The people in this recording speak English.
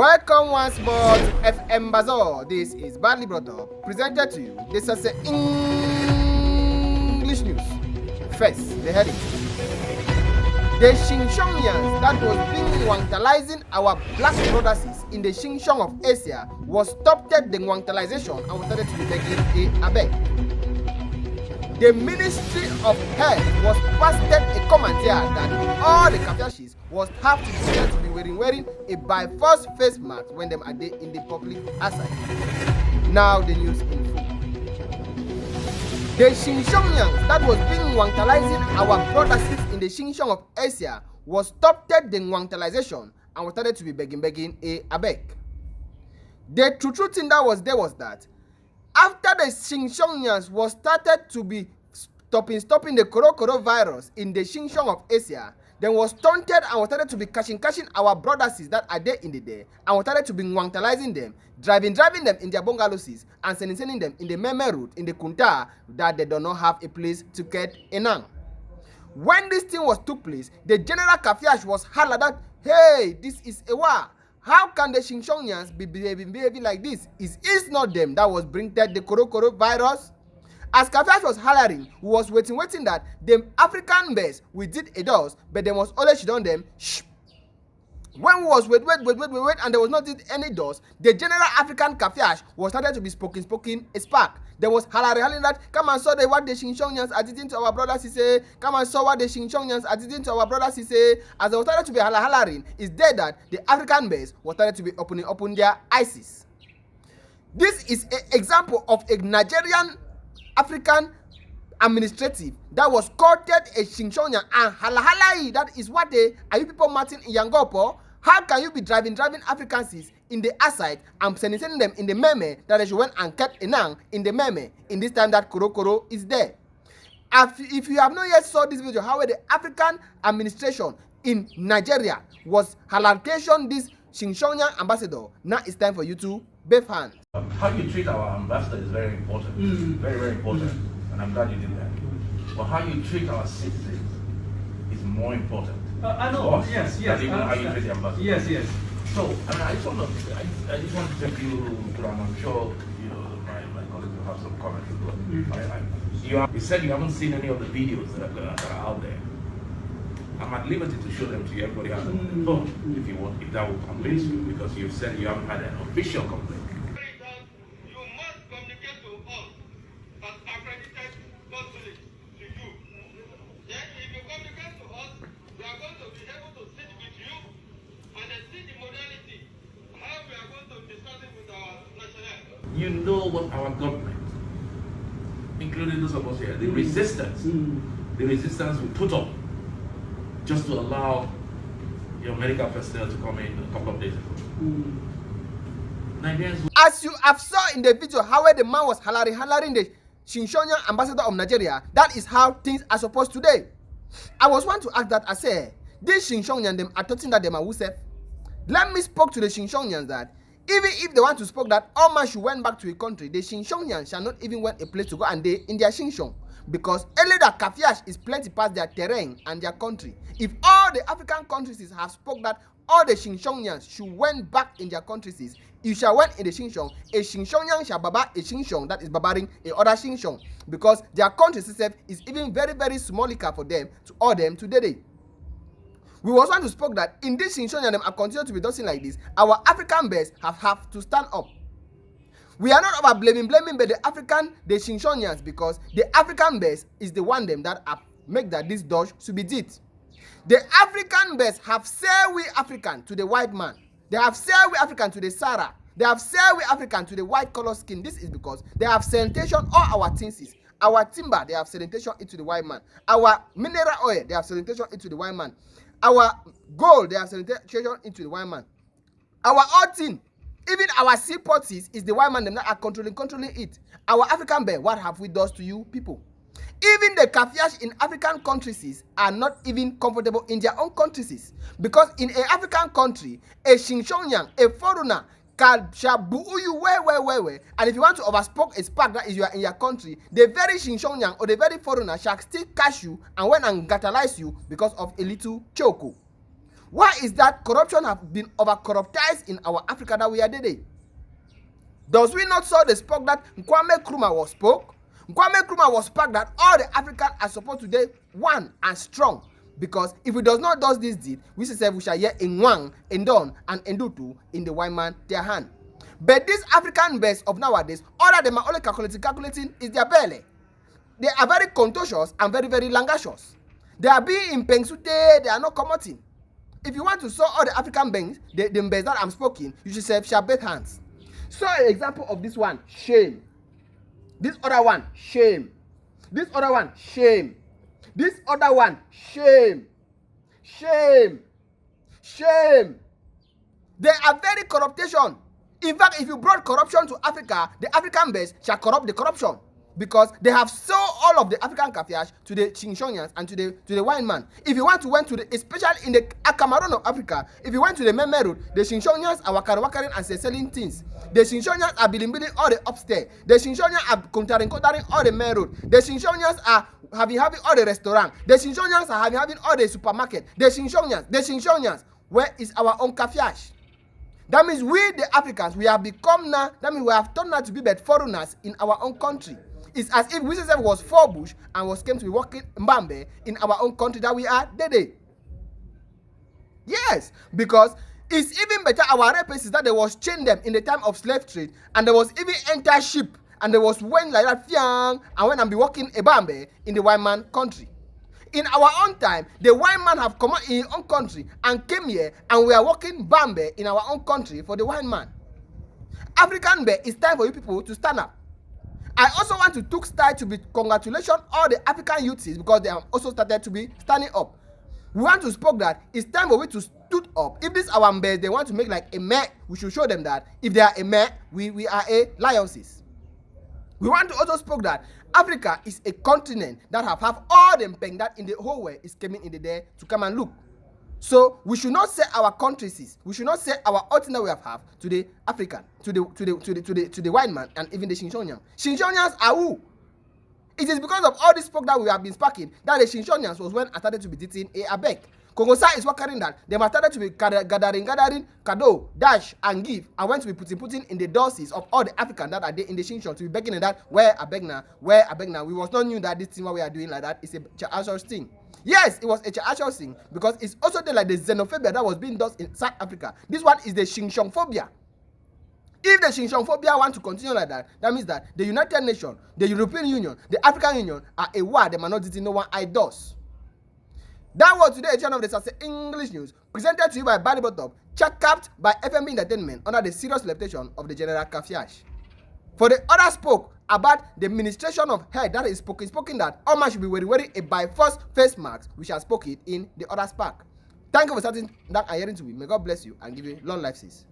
Welcome once more to FM Bazaar. This is Badly Brought Up, presented to you. This is the English news. First, the heading. The Xinjiangians that was being wangtalizing our black brothers in the Xinjiang of Asia was stopped the wangtalization and was started to be begging abeg. The Ministry of Health was posted a comment here that all the Kafiashis was have to be wearing a by force face mask when them are there in the public outside. Now the news in full. The Xinjiangians that was being wangtalizing our brothers in the Xinjiang of Asia was stopped the wangtalization and was started to be begging abeg. The true thing that was there was that after the Xinjiangians was started to be stopping the coronavirus in the Xinjiang of Asia, then was stunted and was started to be catching our brothers that are there in the day and was started to be wangtalizing them, driving them in their bungalows and sending them in the Meme route in the Kunta that they do not have a place to get enang. When this thing was took place, the general Kafiash was hollered that, hey, this is a war. How can the Xinjiangians be behaving like this? Is not them that was bringing the coronavirus? As Kafiash was hollering, we was waiting that the African base we did a dose, but there was always on them. Shh. When we was wait, and there was not any dose, the general African Kafiash was started to be spoken a spark. There was hollering that, come and saw what the Xinjiangians are doing to our brothers, he say. Come and saw what the Xinjiangians are doing to our brothers, he say. As they were started to be hollering, it's there that the African base was started to be opening their ISIS. This is an example of a Nigerian African administrative that was courted a Xinjiangian and halai. That is what are you people marching in Yangopo? How can you be driving Africans in the outside and sending them in the Meme that they should went and kept enang in the Meme in this time that Koro is there? If you have not yet saw this video, how the African administration in Nigeria was halalcation this Xinjiangian ambassador, now it's time for you to bathe hands. How you treat our ambassador is very important, very important, and I'm glad you did that. But how you treat our citizens is more important. I know. Yes. Even how you treat the ambassador. Yes. So, I mean, I just want to take you through, and I'm sure my colleagues will have some comments as well. You said you haven't seen any of the videos that are out there. I'm at liberty to show them to you. Everybody has a phone if you want, if that will convince you, because you said you haven't had an official complaint. You know what our government, including those of us here, the resistance we put up just to allow your medical personnel to come in a couple of days ago. Nigerians. As you have saw in the video how the man was hollering the Xinjiangian ambassador of Nigeria, that is how things are supposed to be. I was want to ask that I say, these Xinjiangians them are talking that them are Wusef. Let me speak to the Xinjiangians that even if they want to speak that all man should went back to a country, the Xinjiangians shall not even want a place to go and they in their Xinjiang. Because earlier that Kafiash is plenty past their terrain and their country. If all the African countries have spoke that all the Xinjiangians should went back in their countries, you shall went in the Xinjiang, a Xinjiangian shall baba a Xinjiang that is barbaring a other Xinjiang. Because their country itself is even very small for them to all them today. We was want to speak that in this Xinjiang them are continue to be doing like this, our African base have to stand up. We are not about blaming but the Xinjiangians, because the African base is the one them that make that this dodge should be did. The African base have sell we African to the white man. They have sell we African to the Sahara. They have sell we African to the white color skin. This is because they have sanitation all our things. Our timber, they have sanitation into the white man. Our mineral oil, they have sanitation into the white man. Our gold, they have sanitation into the white man. Our oil thing, even our seaports is the white man them that are controlling it. Our African bear, what have we done to you people? Even the Kafiash in African countries are not even comfortable in their own countries. Because in an African country, a Xinjiangian, a foreigner, shall boo you well. And if you want to overspoke a spark that is you are in your country, the very Xinjiangian or the very foreigner shall still catch you and went and gatalize you because of a little choco. Why is that corruption have been over-corruptized in our Africa that we are today? Does we not saw the spoke that Kwame Nkrumah was spoke? Kwame Nkrumah was spoke that all the Africans are supposed to be one and strong. Because if we does not do this deed, we say we shall hear ndhon, and ndutu in the white man their hand. But these African best of nowadays, all of them are only calculating is their belly. They are very contentious and very, very langacious. They are being in Pengsute, they are not commoting. If you want to saw all the African banks, the banks that I'm speaking, you should say shall both hands. So an example of this one, shame. This other one, shame. This other one, shame. This other one, shame. Shame. Shame. They are very corruption. In fact, if you brought corruption to Africa, the African base shall corrupt the corruption. Because they have sold all of the African caviar to the Chinchonians and to the wine man. If you want to went to the, especially in the Cameroon of Africa, if you went to the Meme Road, the Chinchonians are wakaring and selling things. The Chinchonians are building all the upstairs. The Chinchonians are countering all the main road. The Chinchonians are having all the restaurant. The Chinchonians are having all the supermarket. The Chinchonians, where is our own caviar? That means we, the Africans, we have become now, that means we have turned out to be but foreigners in our own country. It's as if we was for bush and was came to be working Mbambe in our own country that we are today. Yes, because it's even better our rapists that they was chained them in the time of slave trade, and there was even enter ship and there was when like that fiang and when I'm be working Mbambe in the white man country. In our own time, the white man have come out in his own country and came here and we are working Mbambe in our own country for the white man. African Bay, it's time for you people to stand up. I also want to take style to be congratulation all the African youths because they have also started to be standing up. We want to speak that it's time for we to stood up. If this our mbes, they want to make like a meh, we should show them that if they are a meh, we are a lionesses. We want to also speak that Africa is a continent that have all them peng that in the whole world is coming in the day to come and look. So we should not say our countries, we should not say our ultimate way of have to the African, to the white man and even the Chinchonians. Chinchonians are who? It is because of all this spoke that we have been speaking that the Chinchonians was when I started to be dating a abeg. Kongosa is working that they have started to be gathering, kado, dash, and give, and went to be putting in the doorways of all the Africans that are there in the Chinchon to be begging that where abeg now. We was not knew that this thing what we are doing like that is a church thing. Yes, it was a church thing because it's also there like the xenophobia that was being done in South Africa. This one is the Chinchonphobia. If the Chinchonphobia want to continue like that, that means that the United Nations, the European Union, the African Union are a war they might not do no one eye does. That was today's edition of the Sase English News, presented to you by Bali Bottom, capped by FMB Entertainment under the serious reputation of the General Kafiash. For the other spoke about the administration of head that is spoken that all man should be wearing a by force face mask, we shall spoke it in the other spark. Thank you for starting that and hearing to me. May God bless you and give you long life, sis.